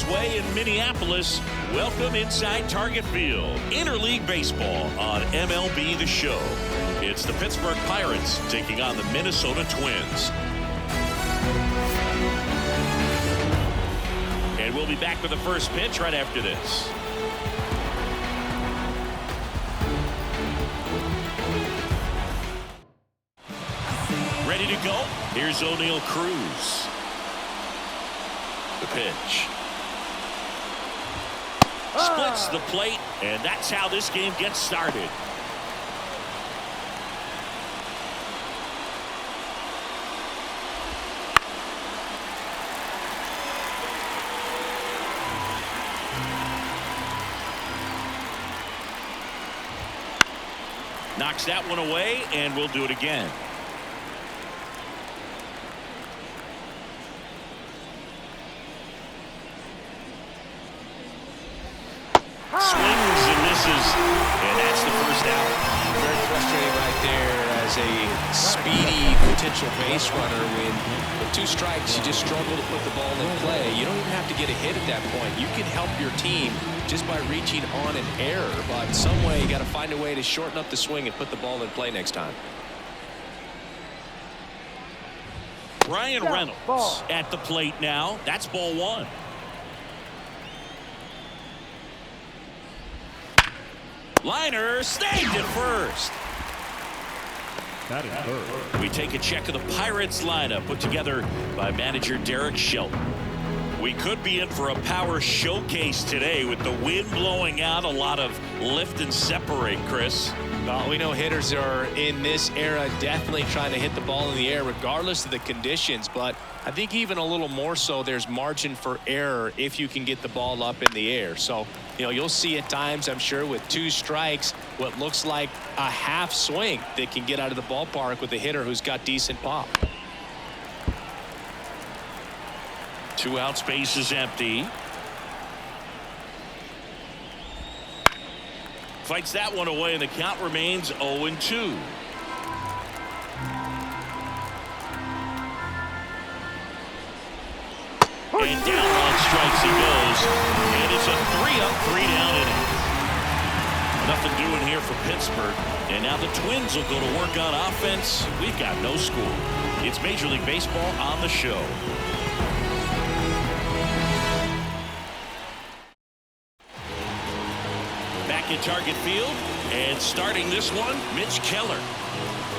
its way in Minneapolis. Welcome inside Target Field. Interleague baseball on MLB The Show. It's the Pittsburgh Pirates taking on the Minnesota Twins. And we'll be back with the first pitch right after this. Ready to go? Here's O'Neal Cruz. The pitch. Splits the plate, and that's how this game gets started. Knocks that one away, and we'll do it again. Swings and misses, and that's the first out. Very frustrating right there as a speedy potential base runner. When with 2 strikes, you just struggle to put the ball in play. You don't even have to get a hit at that point. You can help your team just by reaching on an error, but some way you got to find a way to shorten up the swing and put the ball in play next time. Brian Reynolds at the plate now. That's ball 1. Liner snagged at first. That is third. We take a check of the Pirates lineup put together by manager Derek Shelton. We could be in for a power showcase today with the wind blowing out, a lot of lift and separate, Chris. We know hitters are in this era definitely trying to hit the ball in the air regardless of the conditions, but I think even a little more so there's margin for error if you can get the ball up in the air. So, you know, you'll see at times, I'm sure, with 2 strikes, what looks like a half swing that can get out of the ballpark with a hitter who's got decent pop. 2 out, space is empty. Fights that one away, and the count remains 0-2. And down on strikes he goes. And it's a 3-up, 3-down inning. Nothing doing here for Pittsburgh. And now the Twins will go to work on offense. We've got no score. It's Major League Baseball on the show. Back in Target Field, and starting this one, Mitch Keller.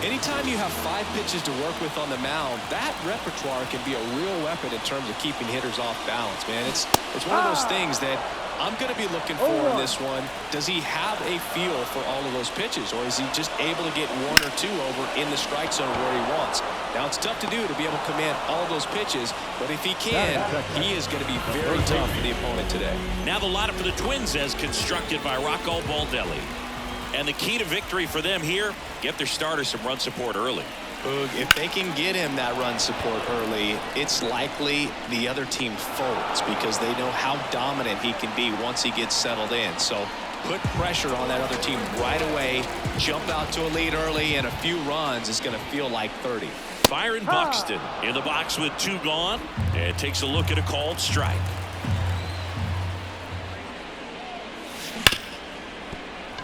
Anytime you have 5 pitches to work with on the mound, that repertoire can be a real weapon in terms of keeping hitters off balance, man. It's one of those things that I'm going to be looking for in this one. Does he have a feel for all of those pitches, or is he just able to get 1 or 2 over in the strike zone where he wants? Now, it's tough to do to be able to command all those pitches, but if he can, he is going to be very tough for the opponent today. Now the lineup for the Twins as constructed by Rocco Baldelli. And the key to victory for them here, get their starter some run support early. If they can get him that run support early, it's likely the other team folds because they know how dominant he can be once he gets settled in. So put pressure on that other team right away, jump out to a lead early, and a few runs is going to feel like 30. Byron Buxton in the box with 2 gone, and takes a look at a called strike.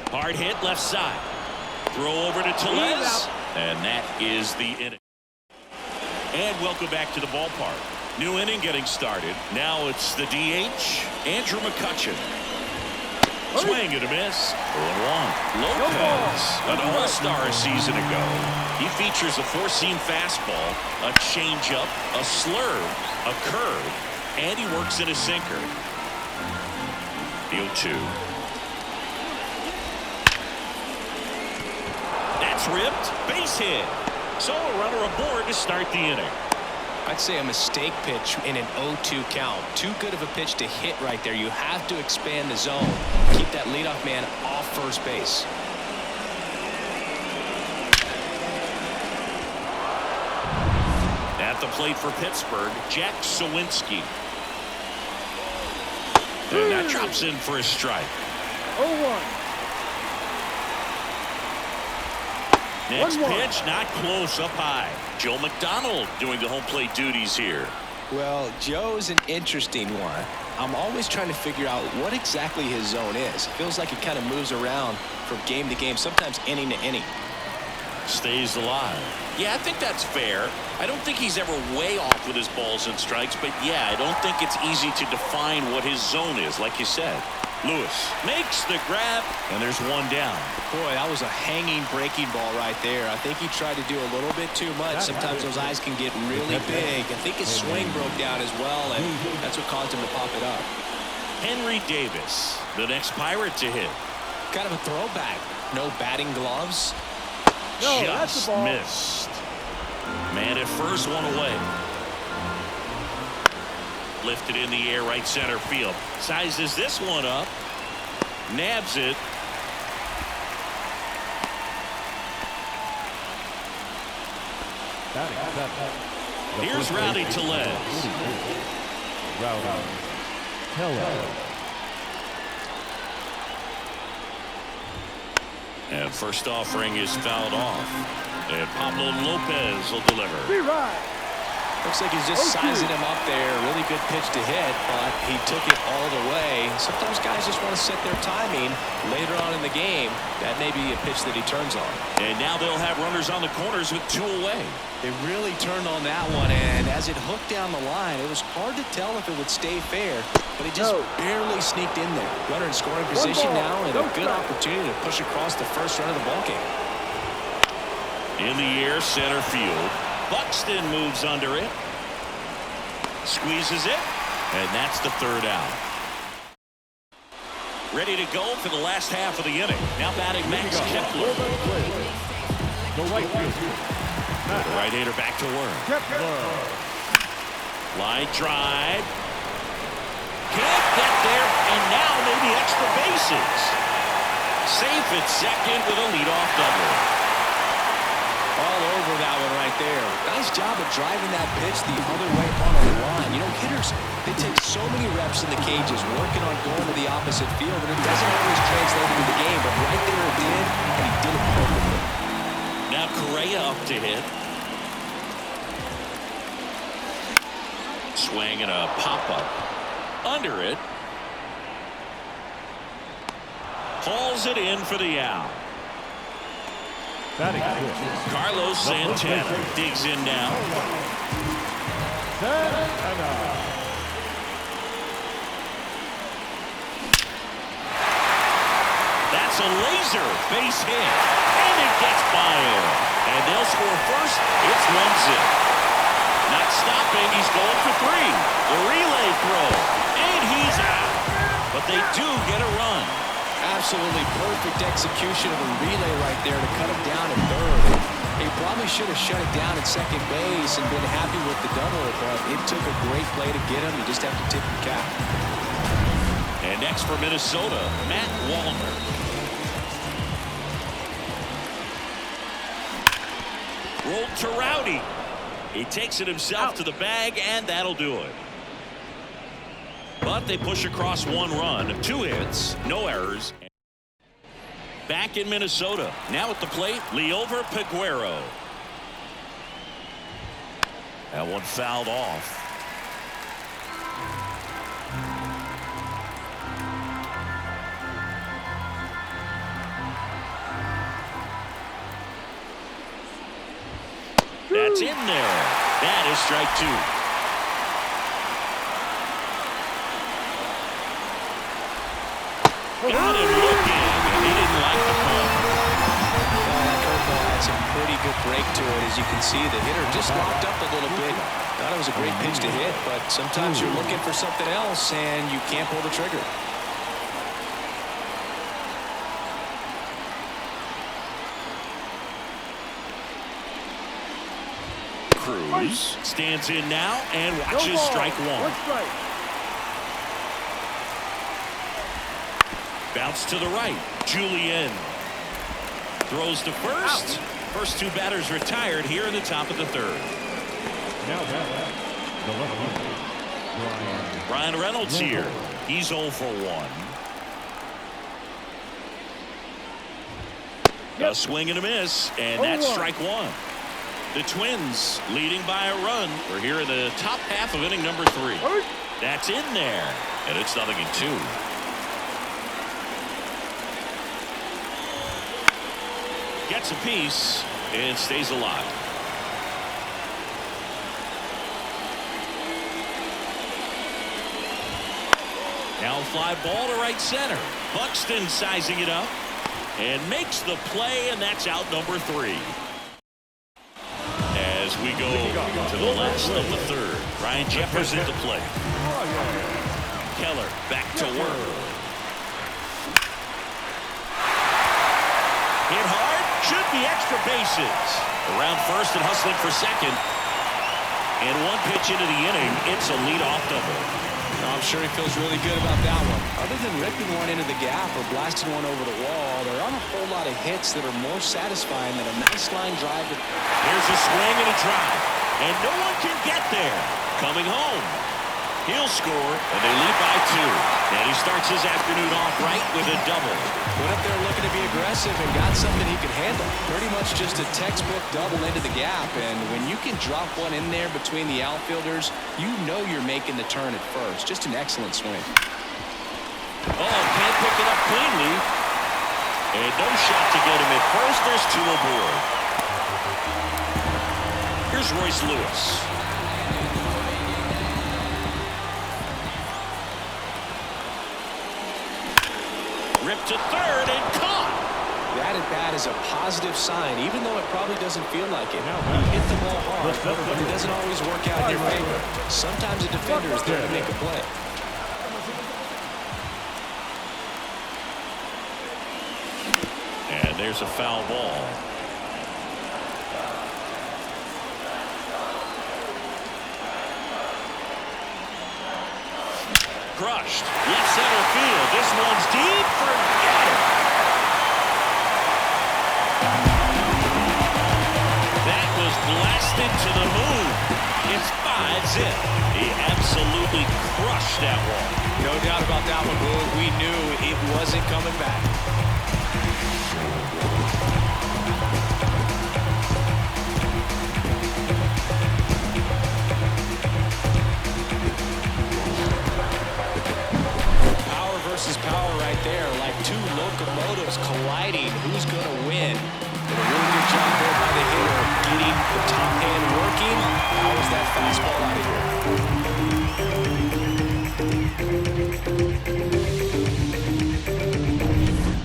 Hard hit left side. Throw over to Tellez, and that is the inning. And welcome back to the ballpark. New inning getting started. Now it's the DH, Andrew McCutchen. Swing and a miss. 0-1. Lopez, an all-star a season ago. He features a 4-seam fastball, a changeup, a slurve, a curve, and he works in a sinker. The 0-2. That's ripped. Base hit. So a runner aboard to start the inning. I'd say a mistake pitch in an 0-2 count. Too good of a pitch to hit right there. You have to expand the zone. Keep that leadoff man off first base. At the plate for Pittsburgh, Jack Sawinski. And that drops in for a strike. 0-1. Next pitch, not close, up high. Joe McDonald doing the home plate duties here. Well, Joe's an interesting one. I'm always trying to figure out what exactly his zone is. It feels like it kind of moves around from game to game, sometimes inning to inning. Stays alive. Yeah, I think that's fair. I don't think he's ever way off with his balls and strikes, but yeah, I don't think it's easy to define what his zone is, like you said. Lewis makes the grab, and there's one down. Boy, that was a hanging breaking ball right there. I think he tried to do a little bit too much. Sometimes those eyes can get really big. I think his swing broke down as well, and that's what caused him to pop it up. Henry Davis, the next Pirate to hit. Kind of a throwback. No batting gloves. No, Just that's the ball. missed. Man at first, one away. Lifted in the air, right center field. Sizes this one up. Nabs it. Here's Rowdy Tellez. Rowdy Tellez. And first offering is fouled off. And Pablo Lopez will deliver. Be right. Looks like he's just sizing him up there. Really good pitch to hit, but he took it all the way. Sometimes guys just want to set their timing later on in the game. That may be a pitch that he turns on. And now they'll have runners on the corners with two away. They really turned on that one, and as it hooked down the line, it was hard to tell if it would stay fair, but it just barely sneaked in there. Runner in scoring position now, and a good opportunity to push across the first run of the ballgame. In the air, center field. Buxton moves under it. Squeezes it. And that's the third out. Ready to go for the last half of the inning. Now batting Max Kepler. The right field. The right-hander back to work. Line drive. Can't get there. And now maybe extra bases. Safe at second with a leadoff double. All over that one right there. Nice job of driving that pitch the other way on the line. You know, hitters, they take so many reps in the cages working on going to the opposite field, and it doesn't always translate into the game, but right there it did, and he did it perfectly. Now Correa up to hit. Swing and a pop-up. Under it. Hauls it in for the out. Carlos Santana digs in now. That's a laser base hit, and it gets by him. And they'll score first. It's 1-0. Not stopping. He's going for three. The relay throw, and he's out. But they do get a run. Absolutely perfect execution of a relay right there to cut him down at third. He probably should have shut it down at second base and been happy with the double, but it took a great play to get him. You just have to tip the cap. And next for Minnesota, Matt Wallner. Rolled to Rowdy. He takes it himself to the bag, and that'll do it. But they push across one run, 2 hits, no errors. Back in Minnesota. Now at the plate, Liover Peguero. That one fouled off. That's in there. That is strike 2. Got him looking, and he didn't like the call. That curveball had some pretty good break to it. As you can see, the hitter just locked up a little bit. Thought it was a great pitch to hit, but sometimes you're looking for something else, and you can't pull the trigger. Cruz stands in now and watches strike 1. Bounce to the right. Julian throws to first. First 2 batters retired here in the top of the third. Now the left. Brian Reynolds here. He's 0 for 1. A swing and a miss, and that's strike 1. The Twins leading by a run. We're here in the top half of inning number 3. That's in there. And it's 0-2. Gets a piece and stays alive. Now fly ball to right center. Buxton sizing it up and makes the play, and that's out number 3. As we go to the last of the third, Ryan Jeffers at the plate. Keller back to work. Hit hard, should be extra bases. Around first and hustling for second. And one pitch into the inning, it's a leadoff double. I'm sure he feels really good about that one. Other than ripping one into the gap or blasting one over the wall, there aren't a whole lot of hits that are more satisfying than a nice line drive. Here's a swing and a drive, and no one can get there. Coming home. He'll score, and they lead by 2. And he starts his afternoon off right with a double. Went up there looking to be aggressive and got something he could handle. Pretty much just a textbook double into the gap. And when you can drop one in there between the outfielders, you know you're making the turn at first. Just an excellent swing. Oh, can't pick it up cleanly. And no shot to get him at first. There's 2 aboard. Here's Royce Lewis. Ripped to third and caught. That at bat is a positive sign, even though it probably doesn't feel like it. You hit the ball hard, but it doesn't always work out in your favor. Sometimes a defender is there to make a play. And there's a foul ball. Crushed. Left center field. This one's deep. Forget it. That was blasted to the moon. It's 5-zip. He absolutely crushed that one. No doubt about that one, Blue. We knew it wasn't coming back. Versus power right there, like 2 locomotives colliding. Who's going to win? Did a really good job there by the hitter, getting the top hand working. How is that fastball out of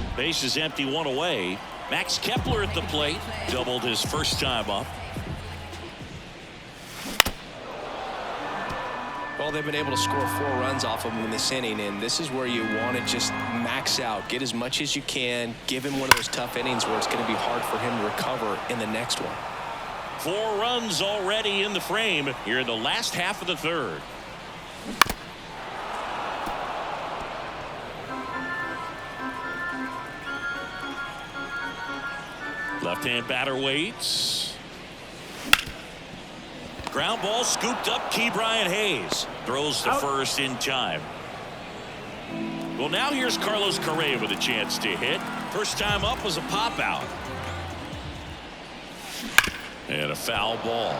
here? Base is empty, 1 away. Max Kepler at the plate, doubled his first time up. Well, they've been able to score 4 runs off of him in this inning, and this is where you want to just max out, get as much as you can, give him one of those tough innings where it's going to be hard for him to recover in the next one. 4 runs already in the frame here in the last half of the third. Left-hand batter waits. Ground ball scooped up. Brian Hayes throws to first in time. Well, now here's Carlos Correa with a chance to hit. First time up was a pop out. And a foul ball.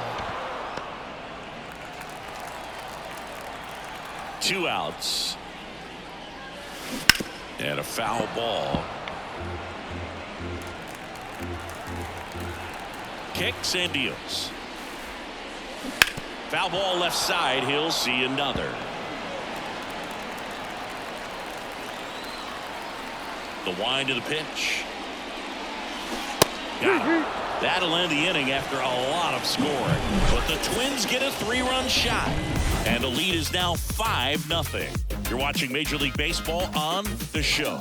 2 outs. And a foul ball. Kicks and deals. Foul ball left side. He'll see another. The wind of the pitch. Got it. That'll end the inning after a lot of scoring. But the Twins get a 3-run shot. And the lead is now 5-0. You're watching Major League Baseball on The Show.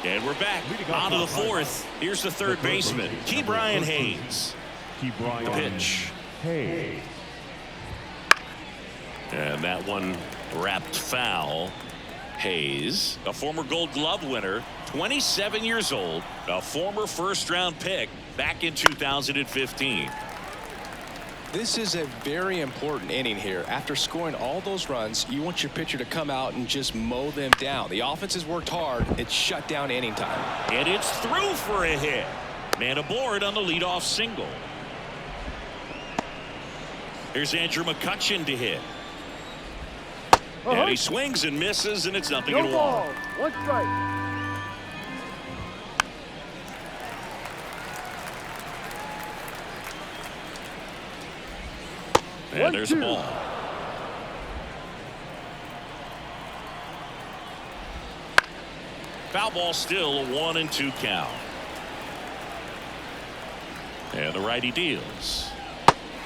And we're back on to the 4th. Here's the third baseman, Brian Hayes. The pitch. Hayes. And that one wrapped foul. Hayes, a former Gold Glove winner, 27 years old, a former first-round pick back in 2015. This is a very important inning here. After scoring all those runs, you want your pitcher to come out and just mow them down. The offense has worked hard. It's shut down inning time. And it's through for a hit. Man aboard on the leadoff single. Here's Andrew McCutchen to hit. And he swings and misses, and it's nothing at all. One strike. And there's a ball. Foul ball, still a 1-2 count. And the righty deals.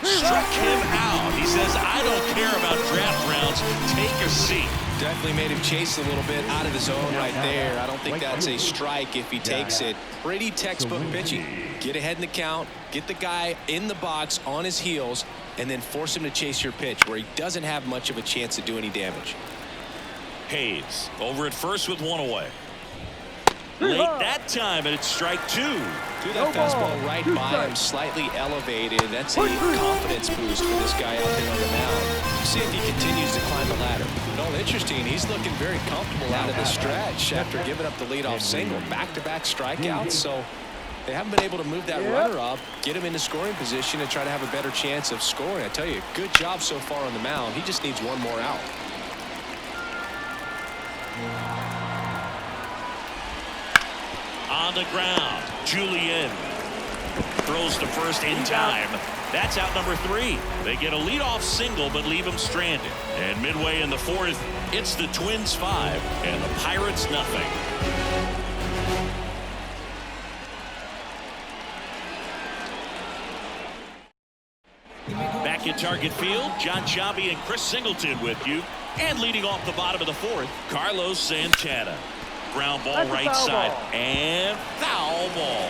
Struck him out. He says, I don't care about draft rounds. Take a seat. Definitely made him chase a little bit out of the zone right there. I don't think that's a strike if he takes it. Pretty textbook pitching. Get ahead in the count, get the guy in the box on his heels, and then force him to chase your pitch where he doesn't have much of a chance to do any damage. Hayes over at first with one away. Late that time, and it's strike 2. Threw that fastball right by him, slightly elevated. That's a confidence boost for this guy out there on the mound. See if he continues to climb the ladder. Well, interesting. He's looking very comfortable out of the stretch after giving up the leadoff single. Back-to-back strikeouts, so they haven't been able to move that runner up, get him into scoring position, and try to have a better chance of scoring. I tell you, good job so far on the mound. He just needs one more out. On the ground, Julian throws to first in time. That's out number 3. They get a leadoff single but leave him stranded. And midway in the 4th, it's the Twins 5 and the Pirates nothing. Back at Target Field, John Chabi and Chris Singleton with you. And leading off the bottom of the 4th, Carlos Santana. Ground ball right side and foul ball.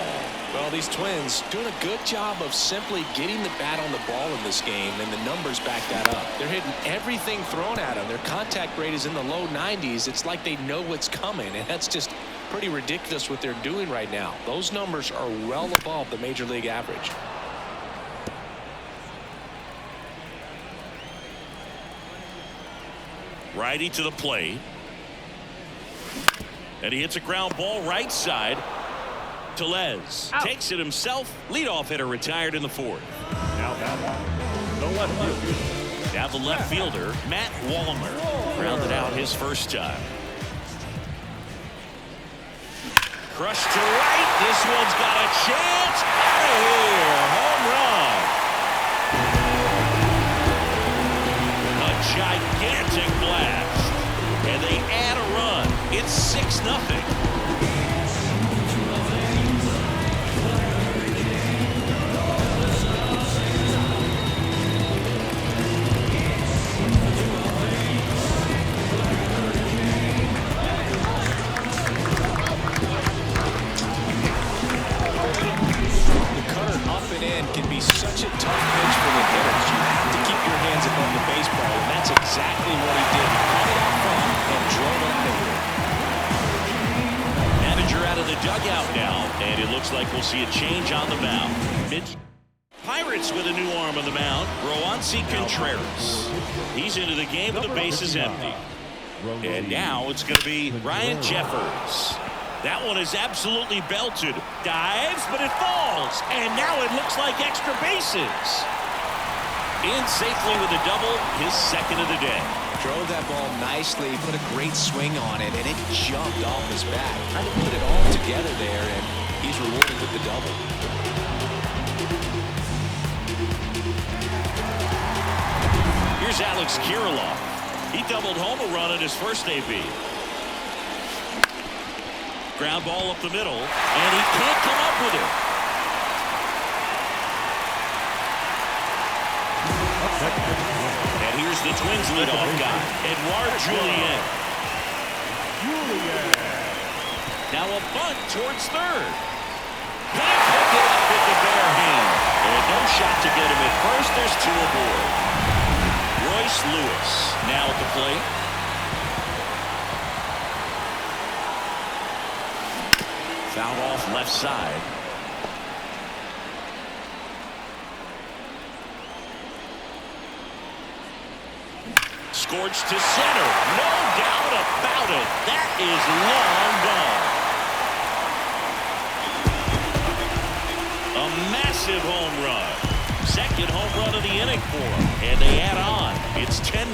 Well, these Twins doing a good job of simply getting the bat on the ball in this game, and the numbers back that up. They're hitting everything thrown at them. Their contact rate is in the low 90s. It's like they know what's coming, and that's just pretty ridiculous what they're doing right now. Those numbers are well above the major league average. Righty to the plate. And he hits a ground ball right side. Tellez takes it himself. Leadoff hitter retired in the 4th. Now the left fielder. Now the left fielder, Matt Wallner, grounded out his first time. Crushed to right. This one's got a chance. Out of here. Home run. A gigantic blast. And they add a run. It's 6-0. Can be such a tough pitch for the hitters. You have to keep your hands above the baseball, and that's exactly what he did. He caught it out front and drove it out of here. Manager out of the dugout now, and it looks like we'll see a change on the mound. Pirates with a new arm on the mound, Roansy Contreras. He's into the game with the bases empty. And now it's going to be Ryan Jeffers. That one is absolutely belted. Dives, but it falls. And now it looks like extra bases. In safely with a double, his second of the day. Drove that ball nicely, put a great swing on it, and it jumped off his back. Trying to put it all together there, and he's rewarded with the double. Here's Alex Kirilloff. He doubled home a run in his first AB. Ground ball up the middle, and he can't come up with it. And here's the Twins leadoff guy, Edouard Julien. Now a bunt towards third. Can't pick it up with the bare hand. And no shot to get him at first. There's 2 aboard. Royce Lewis now at the plate. Fouled off left side. Scorched to center. No doubt about it. That is long gone. A massive home run. second home run of the inning for them. And they add on. It's 10-0.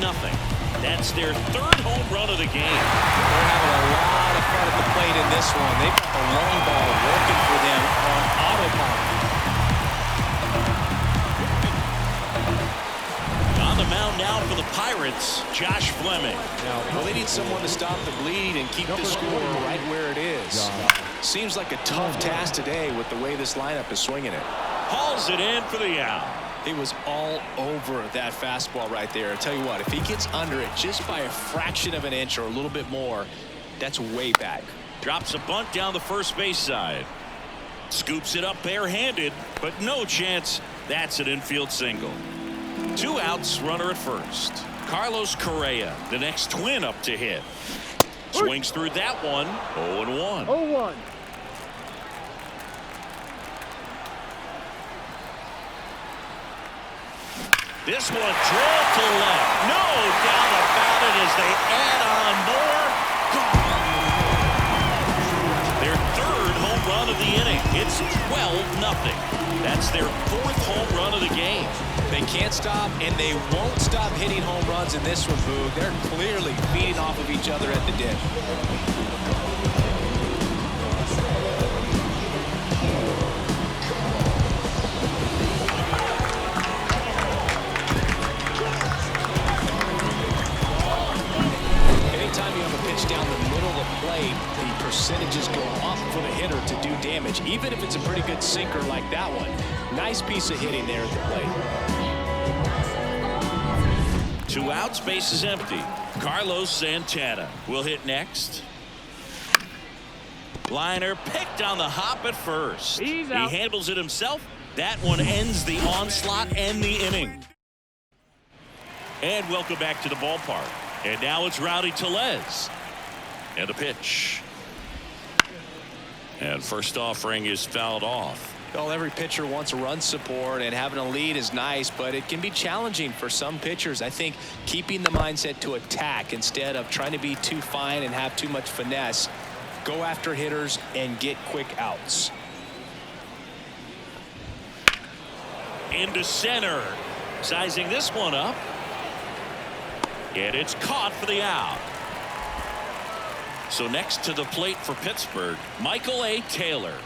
That's their third home run of the game. They're having a lot of fun at the plate in this one. They've got the long ball working for them on autopilot. On the mound now for the Pirates, Josh Fleming. Well, they need someone to stop the bleed and keep the score right where it is. Seems like a tough task today with the way this lineup is swinging it. Hauls it in for the out. He was all over that fastball right there. I tell you what, if he gets under it just by a fraction of an inch or a little bit more, that's way back. Drops a bunt down the first base side. Scoops it up barehanded, but no chance. That's an infield single. 2 outs, runner at first. Carlos Correa, the next Twin up to hit. Swings through that one. 0-1. 0-1. This one drilled to left. No doubt about it as they add on more. Gone. Their third home run of the inning. It's 12-0. That's their fourth home run of the game. They can't stop, and they won't stop hitting home runs in this one, Boog. They're clearly feeding off of each other at the dip. Anytime you have a pitch down the middle of the plate, the percentages go up for the hitter to do damage, even if it's a pretty good sinker like that one. Nice piece of hitting there at the plate. 2 outs, base is empty. Carlos Santana will hit next. Liner picked on the hop at first. He handles it himself. That one ends the onslaught and the inning. And welcome back to the ballpark. And now it's Rowdy Tellez. And a pitch. And first offering is fouled off. Well, every pitcher wants a run support, and having a lead is nice, but it can be challenging for some pitchers. I think keeping the mindset to attack instead of trying to be too fine and have too much finesse. Go after hitters and get quick outs. Into center. Sizing this one up. And it's caught for the out. So next to the plate for Pittsburgh, Michael A. Taylor.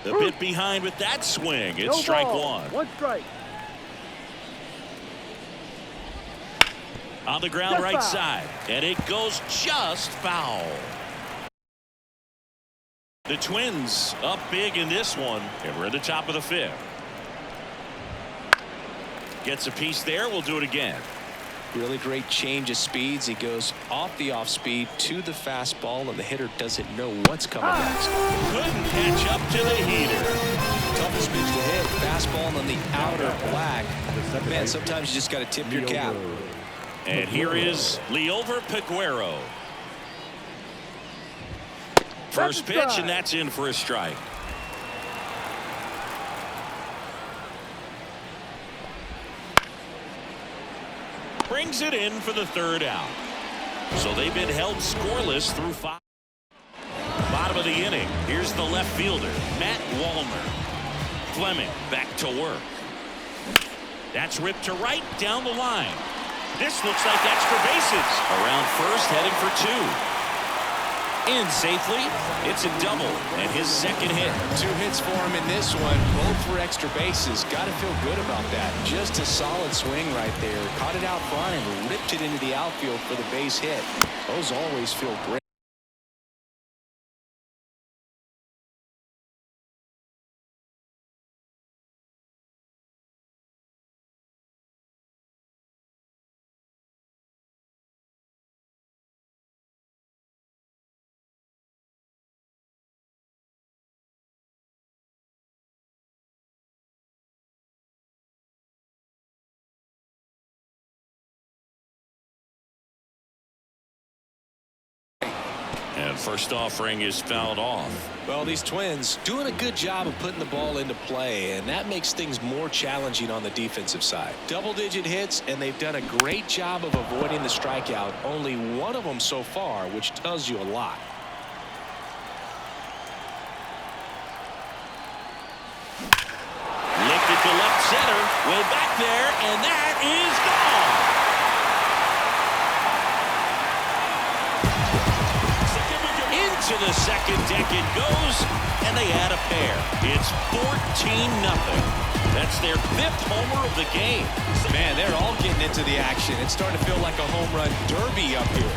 A bit behind with that swing. It's strike one. 1 strike. On the ground right side. And it goes just foul. The Twins up big in this one. And we're at the top of the 5th. Gets a piece there. We'll do it again. Really great change of speeds. He goes off the off speed to the fastball, and the hitter doesn't know what's coming next. Couldn't catch up to the heater. Toughest pitch to hit. Fastball on the outer black. Man, sometimes you just got to tip your cap. And here is Liover Peguero. First pitch, and that's in for a strike. Brings it in for the 3rd out. So they've been held scoreless through 5. Bottom of the inning. Here's the left fielder, Matt Wallner. Fleming back to work. That's ripped to right down the line. This looks like extra bases. Around first, heading for 2. In safely. It's a double and his second hit. 2 hits for him in this one, both for extra bases. Got to feel good about that. Just a solid swing right there. Caught it out front and ripped it into the outfield for the base hit. Those always feel great. And first offering is fouled off. Well, these Twins doing a good job of putting the ball into play, and that makes things more challenging on the defensive side. Double-digit hits, and they've done a great job of avoiding the strikeout. Only one of them so far, which tells you a lot. Lifted to left center, way back there, and that is gone. Into the second deck it goes, and they add a pair. It's 14-0. That's their 5th homer of the game. Man, they're all getting into the action. It's starting to feel like a home run derby up here.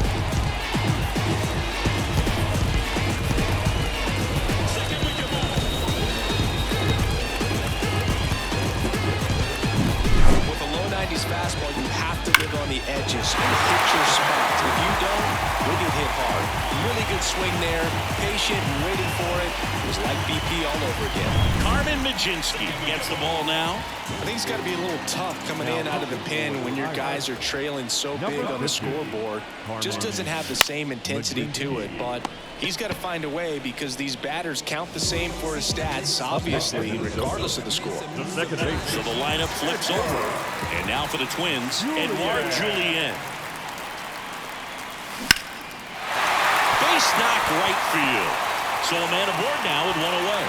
With a low 90s fastball, you have to live on the edges and hit your spots. If you don't, you'll get hit hard. Really good swing there, patient and waiting for it. It was like BP all over again. Carmen Majinski gets the ball now. I think it's got to be a little tough coming in out of the pen when your guys are trailing so big on the scoreboard. Just doesn't have the same intensity to it, but he's got to find a way because these batters count the same for his stats, obviously, regardless of the score. So the lineup flips over. And now for the Twins, Edouard Julien. Base knock right field. So a man aboard now with one away.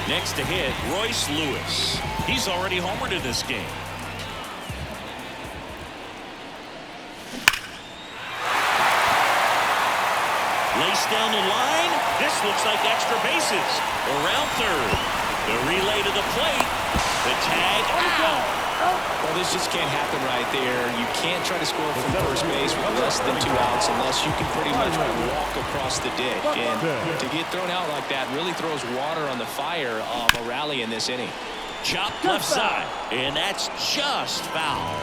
Next to hit, Royce Lewis. He's already homered in this game. Lace down the line. This looks like extra bases. Around third. The relay to the plate. The tag out. Well, this just can't happen right there. You can't try to score from first base with less than 2 outs unless you can pretty much walk across the ditch. And to get thrown out like that really throws water on the fire of a rally in this inning. Chopped left side. And that's just foul.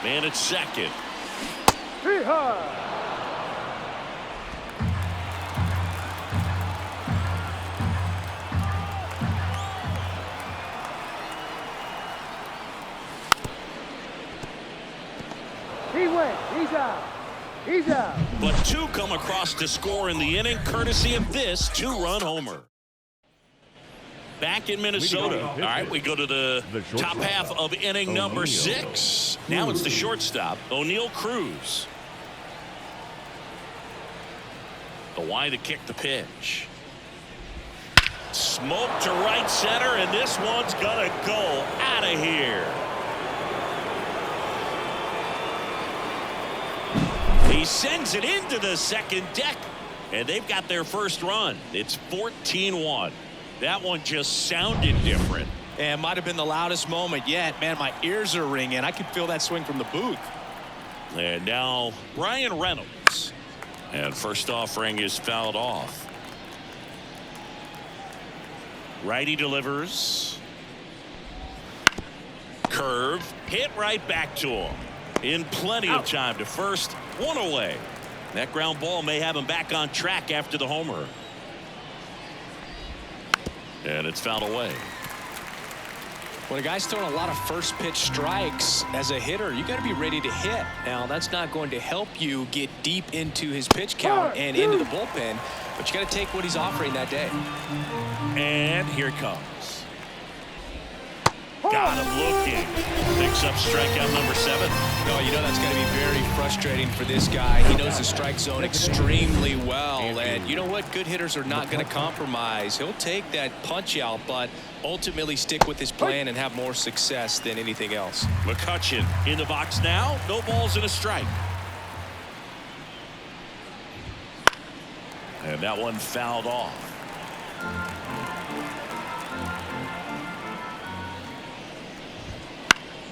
Man at second. He went. He's out. He's out. But 2 come across to score in the inning, courtesy of this 2-run homer. Back in Minnesota. All right, we go to the top half of inning number 6. Now it's the shortstop, O'Neal Cruz. The wide to kick the pitch. Smoke to right center, and this one's gonna go out of here. He sends it into the second deck, and they've got their first run. It's 14-1. That one just sounded different. And might have been the loudest moment yet. Man, my ears are ringing. I could feel that swing from the booth. And now Ryan Reynolds. And first offering is fouled off. Righty delivers. Curve. Hit right back to him. In plenty of time to first. 1 away. That ground ball may have him back on track after the homer. And it's fouled away. When a guy's throwing a lot of first pitch strikes as a hitter, you got to be ready to hit. Now, that's not going to help you get deep into his pitch count and into the bullpen, but you got to take what he's offering that day. And here it comes. Got him looking. Picks up strikeout number 7. No, you know that's going to be very frustrating for this guy. He knows the strike zone extremely well. And you know what? Good hitters are not going to compromise. He'll take that punch out, but ultimately stick with his plan and have more success than anything else. McCutchen in the box now. No balls and a strike. And that one fouled off.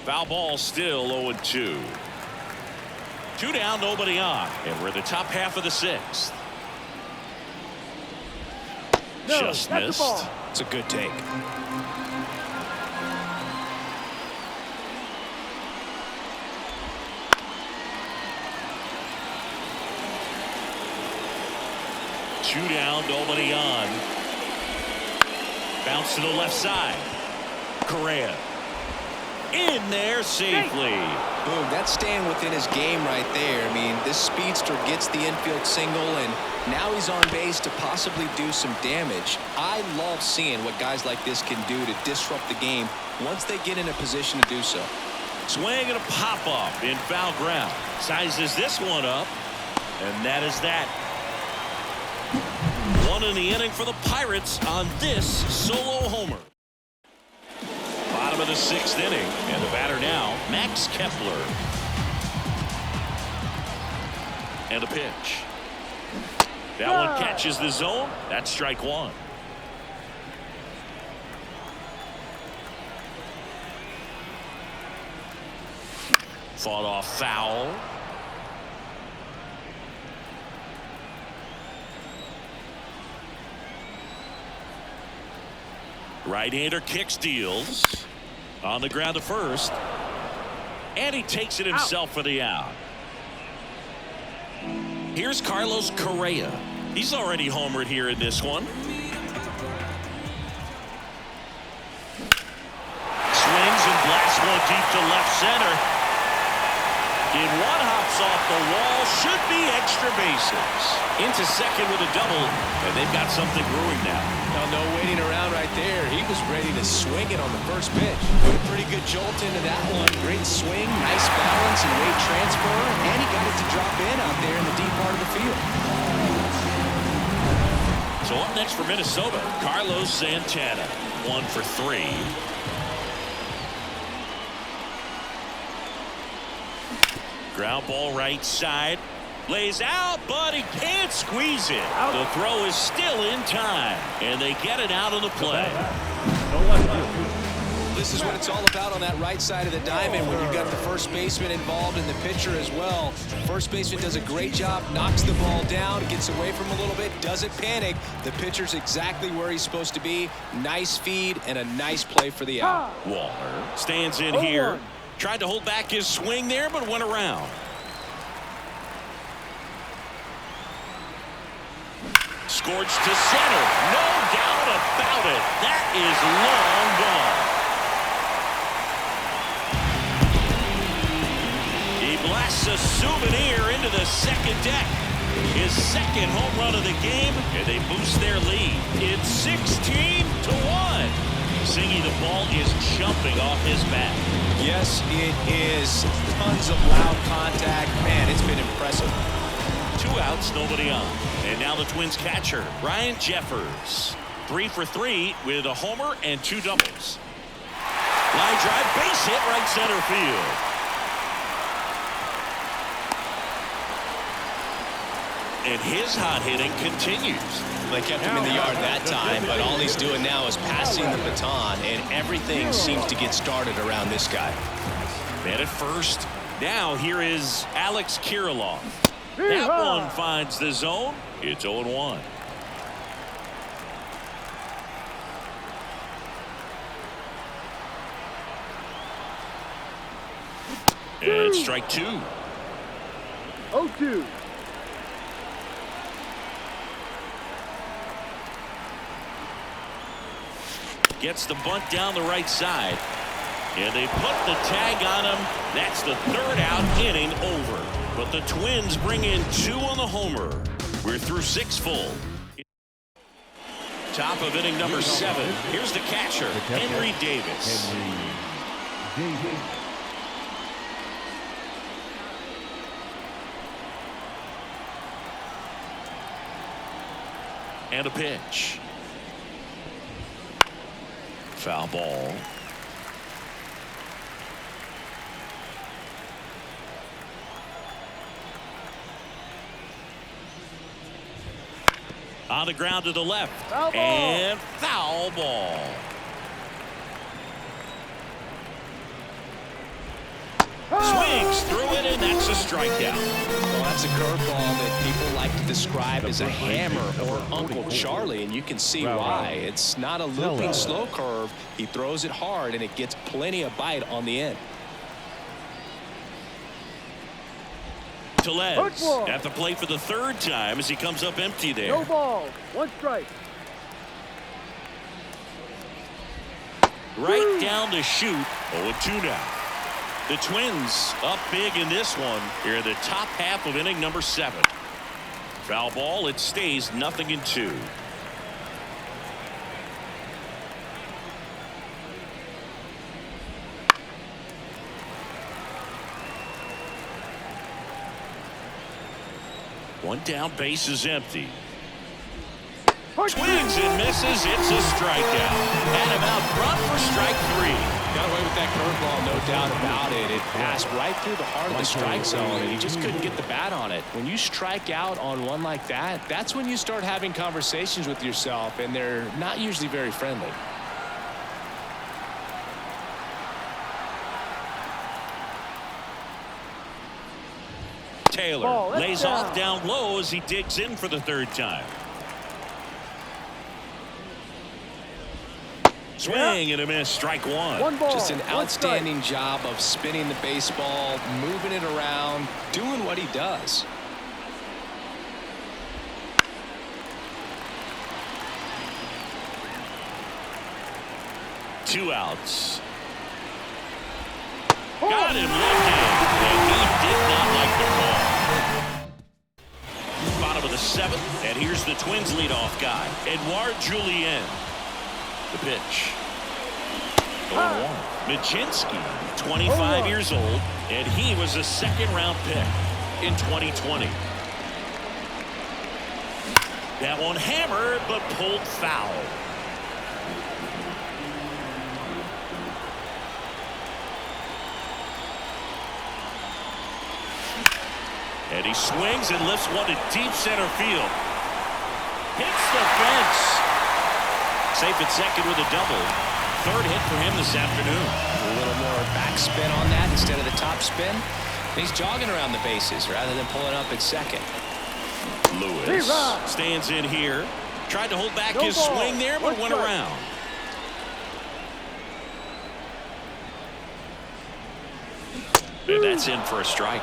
Foul ball still 0-2. 2 down, nobody on. And we're in the top half of the 6th. Just missed. It's a good take. Two down, nobody on. Bounce to the left side. Correa. In there safely. Boom, that's staying within his game right there. I mean, this speedster gets the infield single, and now he's on base to possibly do some damage. I love seeing what guys like this can do to disrupt the game once they get in a position to do so. Swing and a pop-up in foul ground. Sizes this one up, and that is that. One in the inning for the Pirates on this solo homer. Bottom of the 6th inning, and the batter now, Max Kepler. And a pitch. That one catches the zone. That's strike one. Fought off foul. Right-hander kicks, deals on the ground to first, and he takes it himself for the out. Here's Carlos Correa. He's already homered here in this one. Swings and blasts one deep to left center. In one, hops off the wall, should be extra bases. Into second with a double, and they've got something brewing now. No waiting around right there. He was ready to swing it on the first pitch. Put a pretty good jolt into that one. Great swing, nice balance and weight transfer, and he got it to drop in out there in the deep part of the field. So up next for Minnesota, Carlos Santana, 1 for 3. Ground ball right side. Lays out, but he can't squeeze it. The throw is still in time, and they get it out of the play. This is what it's all about on that right side of the diamond when you've got the first baseman involved and the pitcher as well. First baseman does a great job, knocks the ball down, gets away from him a little bit, doesn't panic. The pitcher's exactly where he's supposed to be. Nice feed and a nice play for the out. Waller stands in here. Tried to hold back his swing there, but went around. Scorched to center. No doubt about it. That is long gone. He blasts a souvenir into the second deck. His second home run of the game, and they boost their lead. It's 16-1. Singy, the ball is jumping off his bat. Yes, it is. Tons of loud contact. Man, it's been impressive. 2 outs, nobody on. And now the Twins catcher, Ryan Jeffers. 3 for 3 with a homer and 2 doubles. Line drive, base hit, right center field. And his hot hitting continues. They kept him in the yard that time, but all he's doing now is passing the baton, and everything seems to get started around this guy. Man at first. Now here is Alex Kirilloff. That one finds the zone. It's 0-1. And strike 2. 0-2. Gets the bunt down the right side. And they put the tag on him. That's the 3rd out, inning over. But the Twins bring in 2 on the homer. We're through 6 full. Top of inning number 7. Here's the catcher, Henry Davis. And a pitch. Foul ball. On the ground to the left. Foul ball. And foul ball. Swings through it, and that's a strikeout. Well, that's a curveball that people like to describe as a hammer or Uncle Charlie, and you can see why. It's not a looping slow curve. He throws it hard, and it gets plenty of bite on the end. Tellez at the plate for the 3rd time as he comes up empty there. No ball. 1 strike. Right down to shoot. 0-2 now. The Twins up big in this one here in the top half of inning number 7. Foul ball. It stays 0-2. One down, base is empty. Swings and misses. It's a strikeout. And him out front for strike 3. Got away with that curveball, no doubt about it. It passed right through the heart of the strike zone, and he just couldn't get the bat on it. When you strike out on one like that, that's when you start having conversations with yourself, and they're not usually very friendly. Taylor lays off down low as he digs in for the 3rd time. Swing and a miss, strike 1. Just an outstanding job of spinning the baseball, moving it around, doing what he does. Two outs. Got him looking, and he did not like the call. Bottom of the 7th, and here's the Twins leadoff guy, Edouard Julien. The pitch. 0-1. Majinski, 25 years old, and he was a 2nd-round pick in 2020. That one hammered, but pulled foul. And he swings and lifts one to deep center field. Hits the fence. Safe at 2nd with a double. 3rd hit for him this afternoon. A little more backspin on that instead of the top spin. He's jogging around the bases rather than pulling up at 2nd. Lewis stands in here. Tried to hold back his swing there, but went around. And that's in for a strike.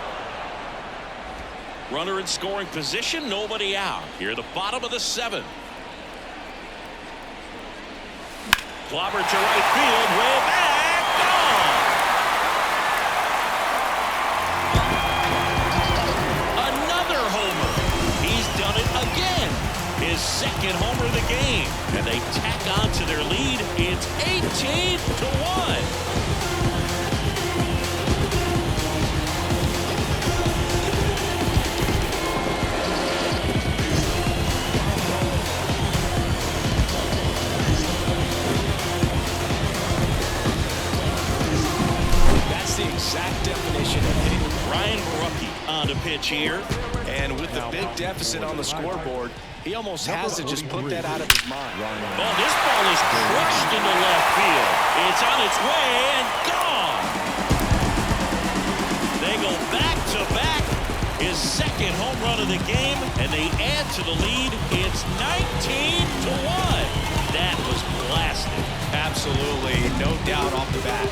Runner in scoring position, nobody out. Here at the bottom of the 7th. Clobber to right field, way back, gone. Another homer. He's done it again. His 2nd homer of the game. And they tack on to their lead. It's 18-1. Exact definition of hitting. Ryan Brookie on the pitch here. And with the big deficit on the scoreboard, he almost has to just put that out of his mind. Oh, this ball is crushed into left field. It's on its way and gone. They go back to back. His 2nd home run of the game, and they add to the lead. It's 19-1. That was blasted. Absolutely, no doubt off the bat.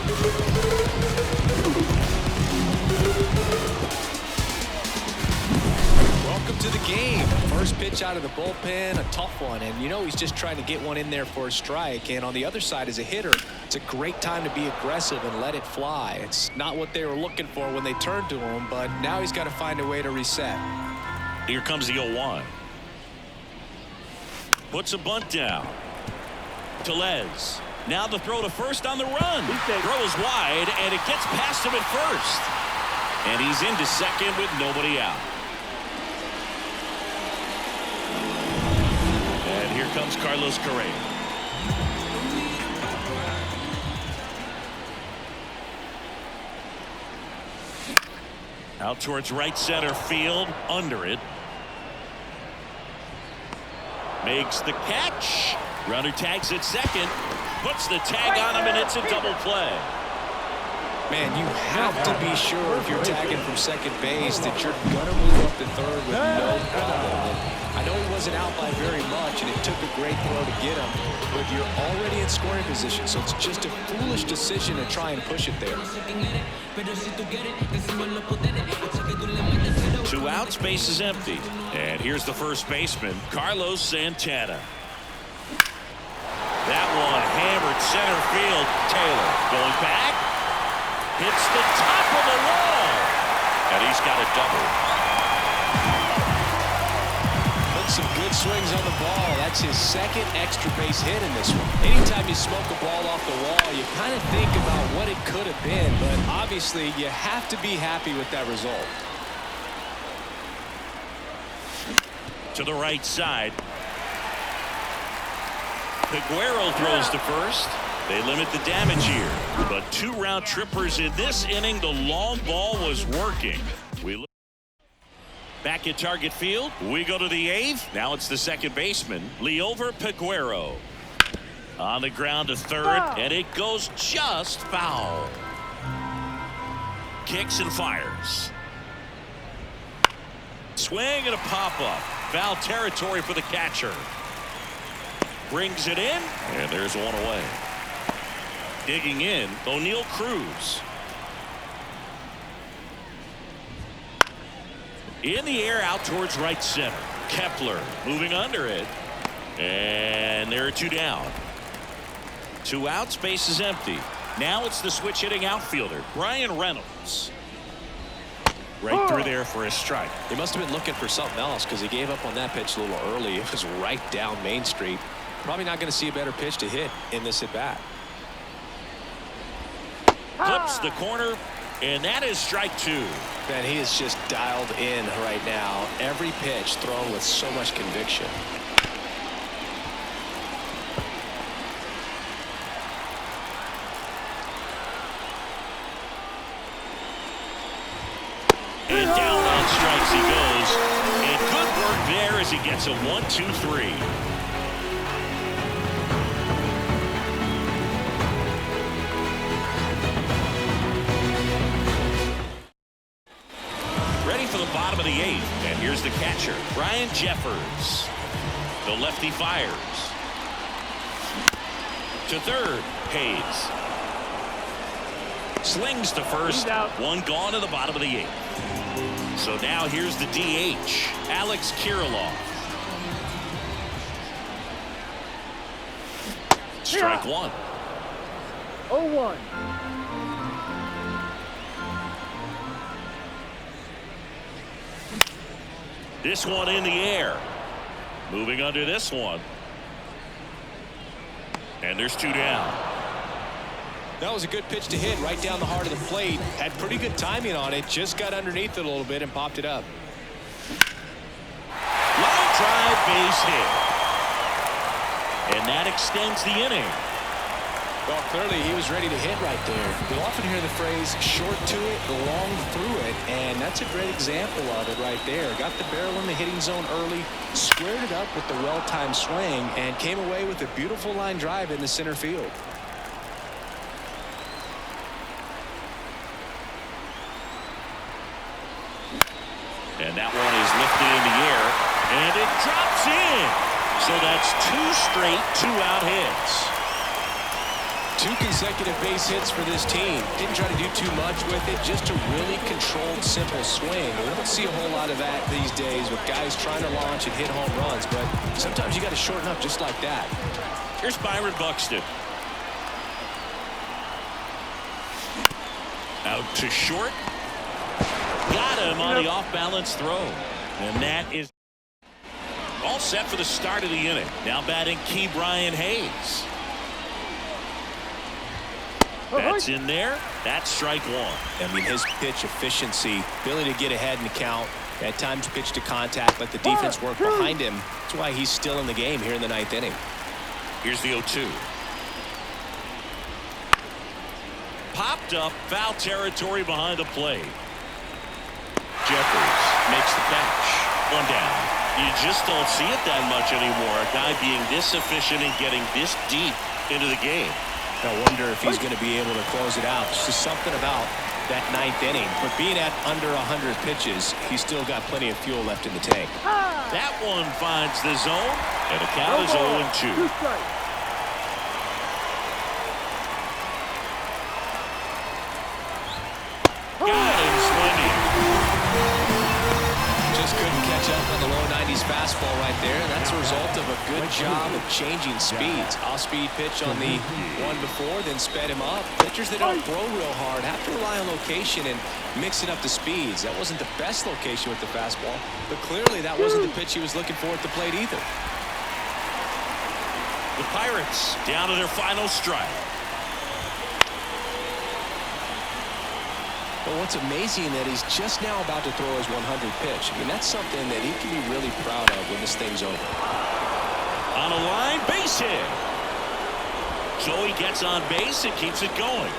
Welcome to the game. First pitch out of the bullpen, a tough one, and you know he's just trying to get one in there for a strike. And on the other side, as a hitter, it's a great time to be aggressive and let it fly. It's not what they were looking for when they turned to him, but now he's got to find a way to reset. Here comes the 0-1. Puts a bunt down. Tellez. Now the throw to first on the run. Throw is wide, and it gets past him at first. And he's into 2nd with nobody out. And here comes Carlos Correa. Out towards right center field, under it. Makes the catch. Runner tags at 2nd. Puts the tag on him, and it's a double play. Man, you have to be sure if you're tagging from 2nd base that you're going to move up to 3rd with no problem. I know he wasn't out by very much, and it took a great throw to get him, but you're already in scoring position, so it's just a foolish decision to try and push it there. 2 outs, base is empty. And here's the first baseman, Carlos Santana. That one hammered center field. Taylor going back. Hits the top of the wall. And he's got a double. Put some good swings on the ball. That's his 2nd extra base hit in this one. Anytime you smoke a ball off the wall, you kind of think about what it could have been, but obviously you have to be happy with that result. To the right side. Peguero throws to first. They limit the damage here. But 2 round trippers in this inning. The long ball was working. We look back at target field. We go to the 8th. Now it's the second baseman, Liover Peguero. On the ground to third, and it goes just foul. Kicks and fires. Swing and a pop-up. Foul territory for the catcher. Brings it in, and there's one away. Digging in, O'Neal Cruz. In the air out towards right center. Kepler moving under it. And there are 2 down. 2 outs, base is empty. Now it's the switch hitting outfielder, Brian Reynolds. Right through there for a strike. He must have been looking for something else because he gave up on that pitch a little early. It was right down Main Street. Probably not going to see a better pitch to hit in this at bat. Clips the corner, and that is strike 2. Man, he is just dialed in right now. Every pitch thrown with so much conviction. And down on strikes he goes. And good work there as he gets a 1-2-3. Ready for the bottom of the 8th. And here's the catcher, Brian Jeffers. The lefty fires. To third, Hayes. Slings to first. One gone to the bottom of the 8th. So now here's the DH, Alex Kirilloff. Strike 1. 0-1. This one in the air. Moving under this one. And there's 2 down. That was a good pitch to hit right down the heart of the plate. Had pretty good timing on it. Just got underneath it a little bit and popped it up. Line drive, base hit. And that extends the inning. Well, clearly he was ready to hit right there. You'll often hear the phrase short to it, long through it, and that's a great example of it right there. Got the barrel in the hitting zone early, squared it up with the well-timed swing, and came away with a beautiful line drive in the center field. And that one is lifted in the air, and it drops in. So that's 2 straight 2-out hits. 2 consecutive base hits for this team. Didn't try to do too much with it, just a really controlled, simple swing. We don't see a whole lot of that these days with guys trying to launch and hit home runs, but sometimes you got to shorten up just like that. Here's Byron Buxton. Out to short. Got him on the off-balance throw. And that is all set for the start of the inning. Now batting Key Brian Hayes. That's in there. That's strike 1. I mean, his pitch efficiency, ability to get ahead in the count, at times pitch to contact, let the defense work behind him. That's why he's still in the game here in the 9th inning. Here's the 0-2. Popped up, foul territory behind the plate. Jeffers makes the catch. 1 down. You just don't see it that much anymore. A guy being this efficient and getting this deep into the game. I wonder if he's going to be able to close it out. It's just something about that 9th inning. But being at under 100 pitches, he's still got plenty of fuel left in the tank. That one finds the zone, and the count is 0-2. Got him swinging. Just couldn't catch up on the low 90s fastball right there. And that's a result of a good job of changing speeds. Off-speed pitch on the one before, then sped him up. Pitchers that don't throw real hard have to rely on location and mixing up the speeds. That wasn't the best location with the fastball, but clearly that wasn't the pitch he was looking for at the plate either. The Pirates down to their final strike. But what's amazing that he's just now about to throw his 100th pitch. I mean, that's something that he can be really proud of when this thing's over. On a line, base hit. So he gets on base and keeps it going.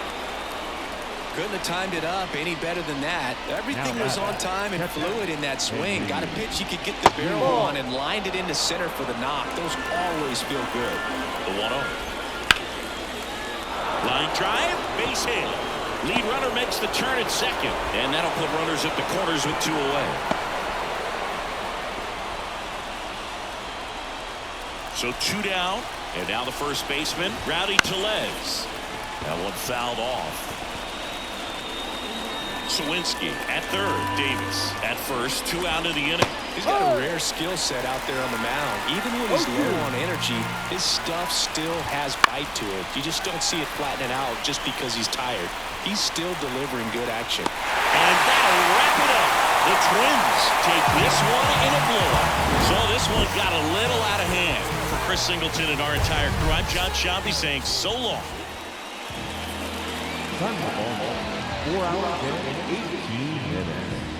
Couldn't have timed it up any better than that. Everything was on time and fluid in that swing. Got a pitch he could get the barrel on and lined it into center for the knock. Those always feel good. The 1-0. Line drive, base hit. Lead runner makes the turn at second. And that'll put runners at the corners with 2 away. So 2 down. And now the first baseman, Rowdy Tellez. That one fouled off. Sawinski at third. Davis at first. 2 out of the inning. He's got a rare skill set out there on the mound. Even when he's low on energy, his stuff still has bite to it. You just don't see it flattening out just because he's tired. He's still delivering good action. And that'll wrap it up. The Twins take this one in a blowout. So this one got a little out of hand. For Chris Singleton and our entire crew, I'm John Shelby saying so long. 4 hours and 18 minutes.